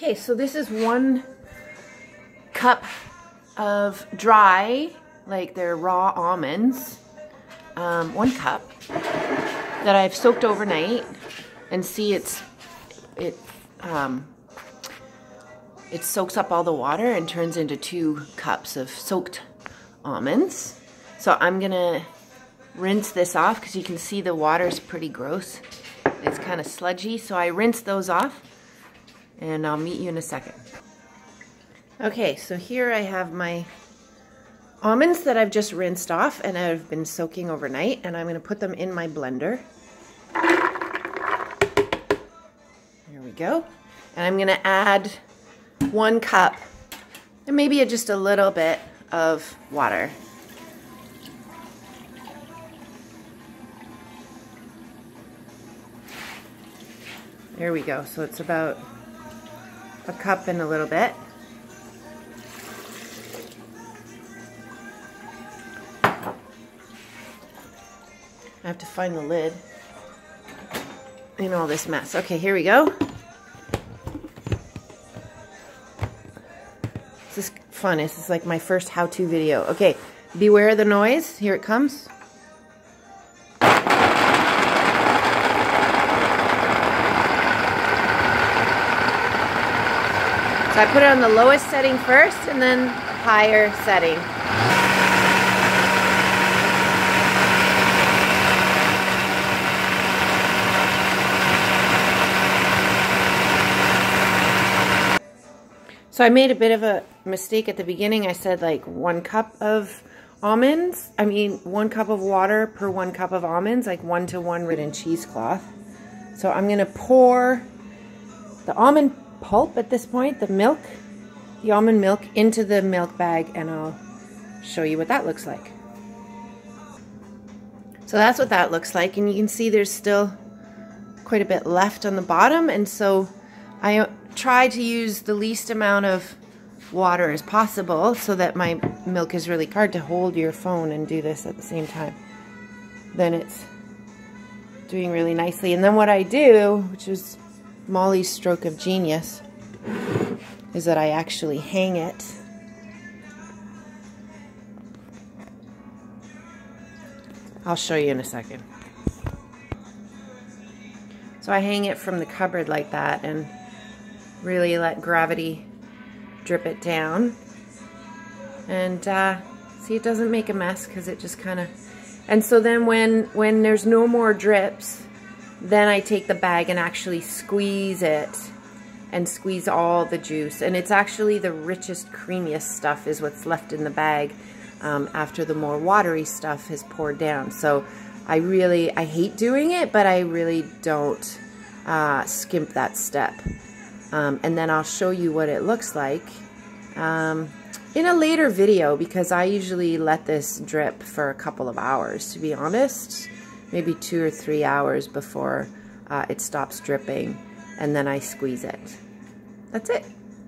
Okay, so this is 1 cup of dry, like they're raw almonds, 1 cup that I've soaked overnight, and see it soaks up all the water and turns into 2 cups of soaked almonds. So I'm gonna rinse this off because you can see the water's pretty gross. It's kind of sludgy, so I rinse those off and I'll meet you in a second. Okay, so here I have my almonds that I've just rinsed off and I've been soaking overnight, and I'm gonna put them in my blender. There we go. And I'm gonna add 1 cup and maybe just a little bit of water. There we go. So it's about 1 cup and a little bit. I have to find the lid in all this mess. Okay, here we go. This is fun. This is like my first how-to video. Okay, beware the noise. Here it comes. So I put it on the lowest setting first and then higher setting. So I made a bit of a mistake at the beginning. I said like 1 cup of almonds. I mean 1 cup of water per 1 cup of almonds, like 1-to-1 written cheesecloth. So I'm gonna pour the almond pulp at this point, the milk, the almond milk, into the milk bag, and I'll show you what that looks like. So that's what that looks like, and you can see there's still quite a bit left on the bottom, and so I try to use the least amount of water as possible so that my milk is really hard to hold your phone and do this at the same time. Then it's doing really nicely. And then what I do, which is Molly's stroke of genius, is that I actually hang it I'll show you in a second. So I hang it from the cupboard like that and really let gravity drip it down. And see, it doesn't make a mess because it just kind of... And so then when there's no more drips, then I take the bag and actually squeeze it and squeeze all the juice. And it's actually the richest, creamiest stuff is what's left in the bag after the more watery stuff is poured down. So I hate doing it, but I really don't skimp that step. And then I'll show you what it looks like in a later video, because I usually let this drip for a couple of hours, to be honest. Maybe 2 or 3 hours before it stops dripping, and then I squeeze it. That's it.